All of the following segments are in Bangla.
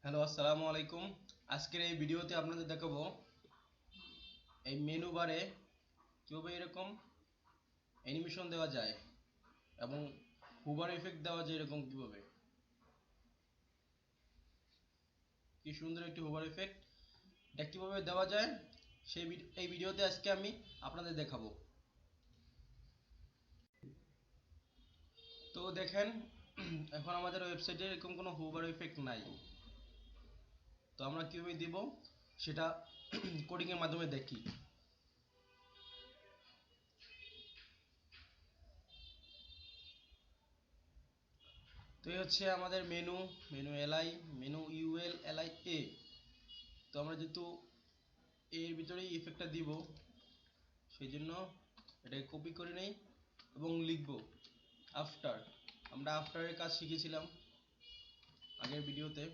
হ্যালো, আসসালামু আলাইকুম। আজকের এই ভিডিওতে আপনাদের দেখাবো এই মেনু বারে কিভাবে এরকম অ্যানিমেশন দেওয়া যায় এবং হুভার এফেক্ট দেওয়া যায়। এরকম কিভাবে, কি সুন্দর একটি হুভার এফেক্ট, এটা কিভাবে দেওয়া যায় এই ভিডিওতে আজকে আমি আপনাদের দেখাবো। তো দেখেন, এখন আমাদের ওয়েবসাইটে এরকম কোনো হুভার এফেক্ট নাই। তো আমরা কিভাবে দিব সেটা কোডিং এর মাধ্যমে দেখি। তো এই হচ্ছে আমাদের menu, menu LI, menu UL LI এ। তো আমরা যেহেতু এর ভিতরেই ইফেক্টটা দিব, সেই জন্য এটাকে কপি করে নেই এবং লিখব আফটার। আমরা আফটারের কাজ শিখেছিলাম আগের ভিডিওতে।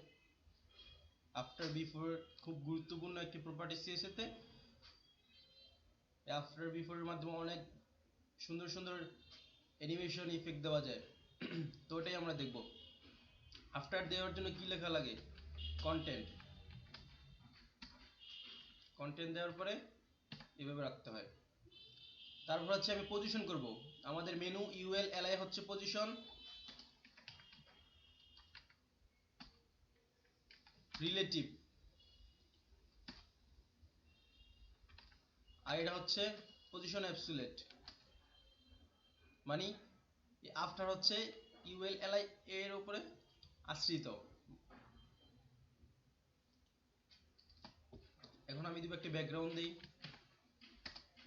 আফটার বিফোর খুব গুরুত্বপূর্ণ একটি প্রপার্টি সিএসএতে। আফটার বিফোরের মাধ্যমে অনেক সুন্দর সুন্দর অ্যানিমেশন ইফেক্ট দেওয়া যায়। তো ওটাই আমরা দেখব। আফটার দেওয়ার জন্য কি লেখা লাগে? কন্টেন্ট। কন্টেন্ট দেওয়ার পরে এভাবে রাখতে হয়। তারপর হচ্ছে আমি পজিশন করব। আমাদের মেনু ইউএল এলআই হচ্ছে পজিশন, রিলেটিভ, আর এটা হচ্ছে পজিশন অ্যাবসুলেট। মানে আফটার হচ্ছে ইউএল এলআই এর উপরে আশ্রিত। এখন আমি দিব একটা ব্যাকগ্রাউন্ড দিই।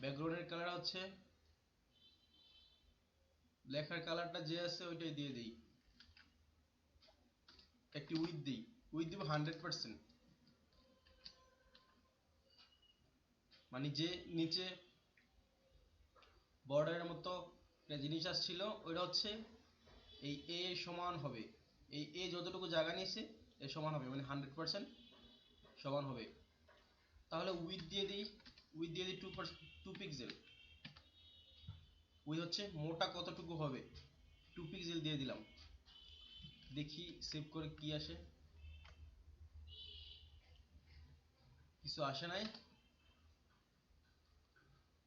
ব্যাকগ্রাউন্ডের কালার হচ্ছে, লেখার কালারটা যে আছে ওইটাই দিয়ে দিই। একটি উইথ দিই, উইথ দিব 100%। মানে যে নিচে বর্ডারের মতো একটা জিনিস আসছিল ওইটা হচ্ছে এই এ সমান হবে। এই এ যতটুকু জায়গা নিয়েছে এর সমান হবে, মানে 100% সমান হবে। তাহলে উইথ দিয়ে দিই, উইথ দিয়ে দিই 2 পিক্সেল। উইথ হচ্ছে মোটা কতটুকু হবে, 2 পিক্সেল দিয়ে দিলাম। দেখি সেভ করে কি আসে। কিছু আসে নাই।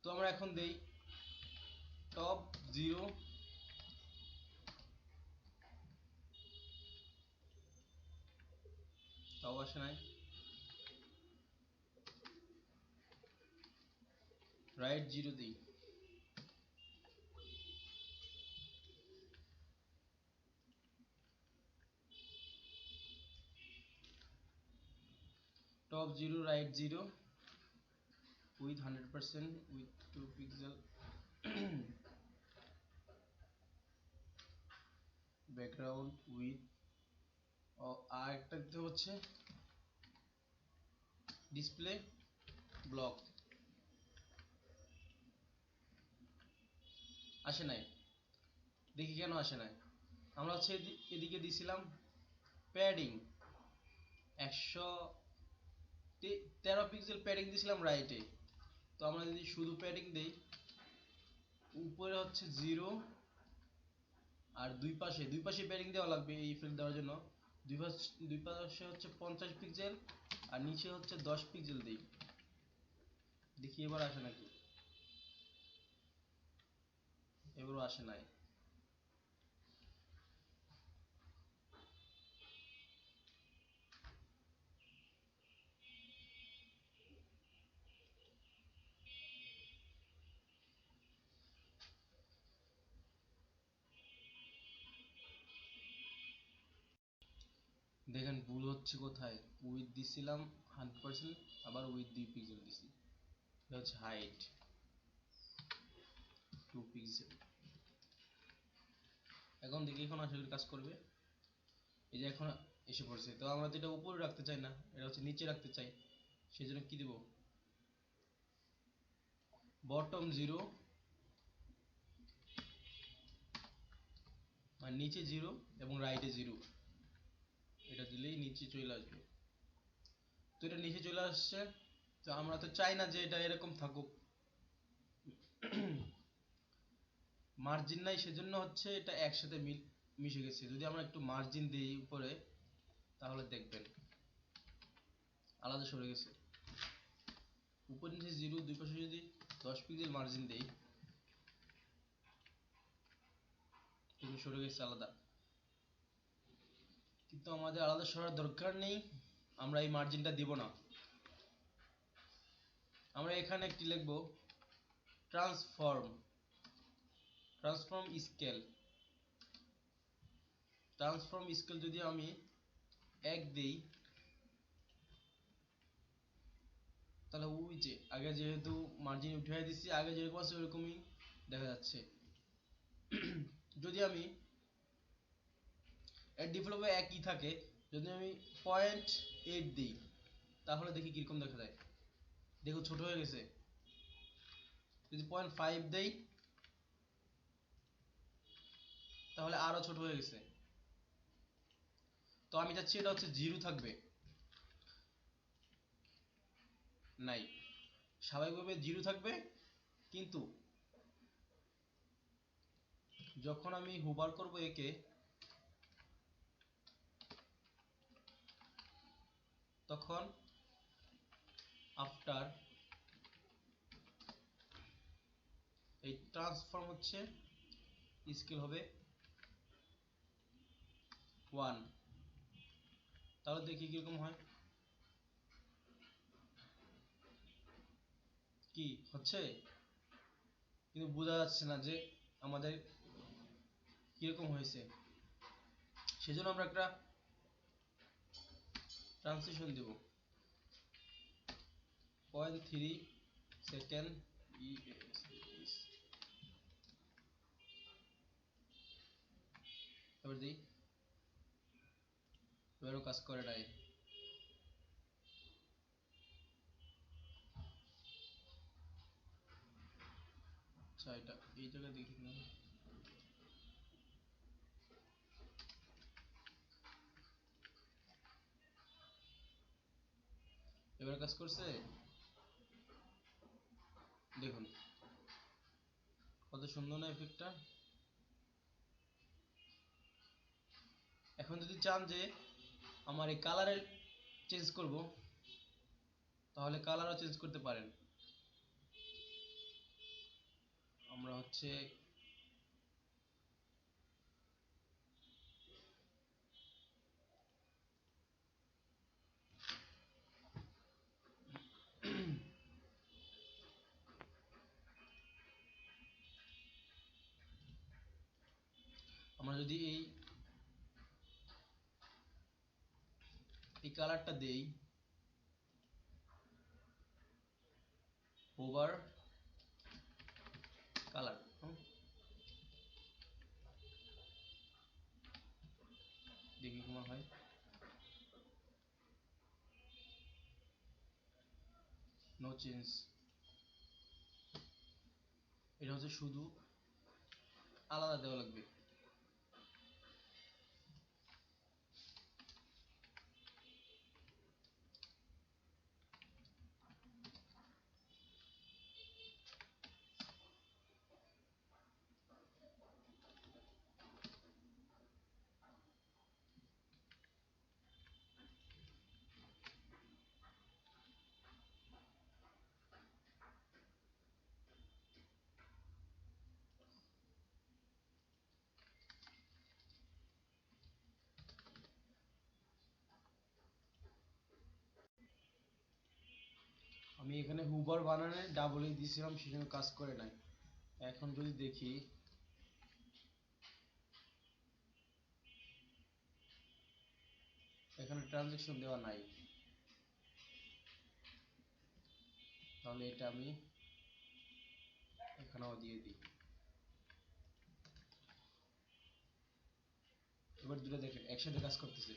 তো আমরা এখন দেই টপ 0, তাও আসে নাই। রাইট 0 দিই। Top 0 right 0 width 100% width 2 pixel. Background width, আর একটা দিতে হচ্ছে ডিসপ্লে ব্লক। আসে নাই, দেখি কেন আসে নাই। আমরা হচ্ছে এদিকে দিছিলাম প্যাডিং 113 পিক্সেল প্যাডিং দিছিলাম রাইটে। তো আমরা যদি শুধু প্যাডিং দেই, উপরে হচ্ছে 0 আর দুই পাশে প্যাডিং দেওয়া লাগবে এই ইফেক্ট দেওয়ার জন্য। দুই পাশে হচ্ছে 50 পিক্সেল আর নিচে হচ্ছে 10 পিক্সেল দিই। দেখি এবার আসে নাকি। এবারও আসে নাই। দেখেন ভুল হচ্ছে কোথায়। উইথ দিছিলাম 100%, আবার উইথ 2 পিক্সেল দিছি। এটা হচ্ছে হাইট 2 পিক্সেল। এখন দেখি এখন আশা করি কাজ করবে। এই যে এখন এসে পড়ছে। তো আমরা তো এটা উপরে রাখতে চাই না, এটা হচ্ছে নিচে রাখতে চাই। সেই জন্য কি দিব, বটম 0 আর নিচে 0 এবং রাইটে 0। এটা দিলেই নিচে চলে আসবে। তো এটা নিচে চলে আসছে। তো আমরা তো চাই না যে এটা এরকম থাকুক। মার্জিন নাই, সেজন্য হচ্ছে এটা একসাথে মিশে গেছে। যদি আমরা একটু মার্জিন দিই উপরে, তাহলে দেখবেন আলাদা সরে গেছে। উপর নিচে 0, দুই পাশে যদি 10 পিক্সেল মার্জিন দেই কিন্তু সরে গেছে আলাদা। কিন্তু আমাদের আলাদা সরার দরকার নেই, আমরা এই মার্জিনটা দিব না। আমরা এখানে একটি লিখব ট্রান্সফর্ম স্কেল। ট্রান্সফর্ম স্কেল যদি আমি 1 দেই তাহলে ওই যে আগে যেহেতু মার্জিন উঠিয়ে দিচ্ছি, আগে যেরকম আছে ওরকমই দেখা যাচ্ছে। যদি আমি এর ডেভেলপে একই থাকে, যদি আমি 0.8 দিই তাহলে দেখি কিরকম দেখা যায়। দেখো ছোট হয়ে গেছে। যদি 0.5 দেই তাহলে আরো ছোট হয়ে গেছে। তো আমি চাচ্ছি এটা হচ্ছে 0 থাকবে। নাই, স্বাভাবিকভাবে 0 থাকবে, কিন্তু যখন আমি হোভার করব একে তখন আফটার এই ট্রান্সফর্ম হচ্ছে স্কেল হবে 1। তাহলে দেখি কিরকম হয়। কি হচ্ছে কিন্তু বোঝা যাচ্ছে না যে আমাদের কিরকম হয়েছে। সেজন্য আমরা একটা ট্রান্সলেশন দেব 0.3 সেকেন্ড এবার দিই, এবারও কাজ করে নাই। আচ্ছা এটা এই জায়গায় দেখি না, এবার কাজ করছে। দেখুন কত সুন্দর না এফেক্টটা। এখন যদি চান যে আমার এই কালারের চেঞ্জ করব তাহলে কালারও চেঞ্জ করতে পারেন। আমরা হচ্ছে আমরা যদি এই কালারটা দেই ওভার কালার, দেখি কেমন হয়। নো চেঞ্জ, এটা হচ্ছে শুধু আলাদা দেওয়া লাগবে। আমি এখানে হুবার বানানে ডাবল দিয়েছিলাম, সেজন্য কাজ করে নাই। এখন যদি দেখি এখানে ট্রানজেকশন দেওয়া নাই, তাহলে এটা আমি এখানেও দিয়ে দিই। এবার দুটো দেখেন একসাথে কাজ করতেছে।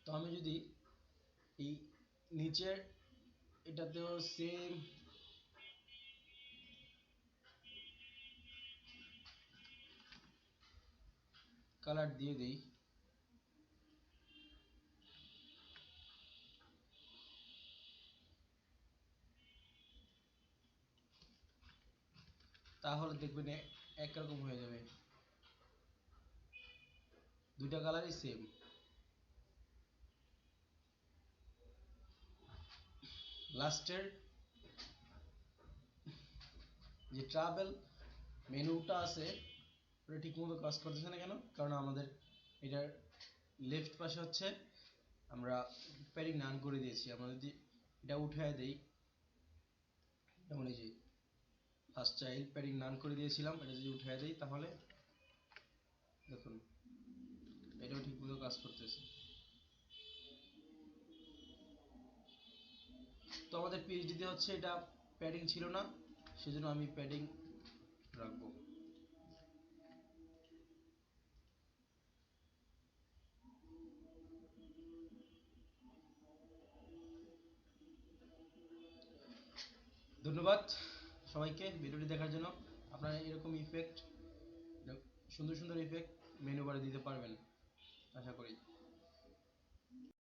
তো আমি যদি এই নিচের এটাতেও সেম কালার দিয়ে দেই, তাহলে দেখবেন একরকম হয়ে যাবে, দুইটা কালারই সেম। লাস্টের যে ট্রাভেল মেনুটা আছে ওটা ঠিক মতো কাজ করতেছে না কেন? কারণ আমাদের এটার লেফট পাশে হচ্ছে আমরা প্যাডিং নান করে দিয়েছি। আমরা যদি এটা উঠায় দেই, যেমন এই যে ফার্স্ট চাইল্ড প্যাডিং নান করে দিয়েছিলাম, এটা যদি উঠায় দেই তাহলে দেখুন এটাও ঠিক মতো কাজ করতেছে। তো আমাদের পিএইচডিতে হচ্ছে এটা প্যাডিং ছিল না, সেজন্য আমি প্যাডিং রাখবো। ধন্যবাদ সবাইকে ভিডিওটি দেখার জন্য। আপনারা এরকম ইফেক্ট, সুন্দর সুন্দর ইফেক্ট মেনু বারে দিতে পারবেন আশা করি।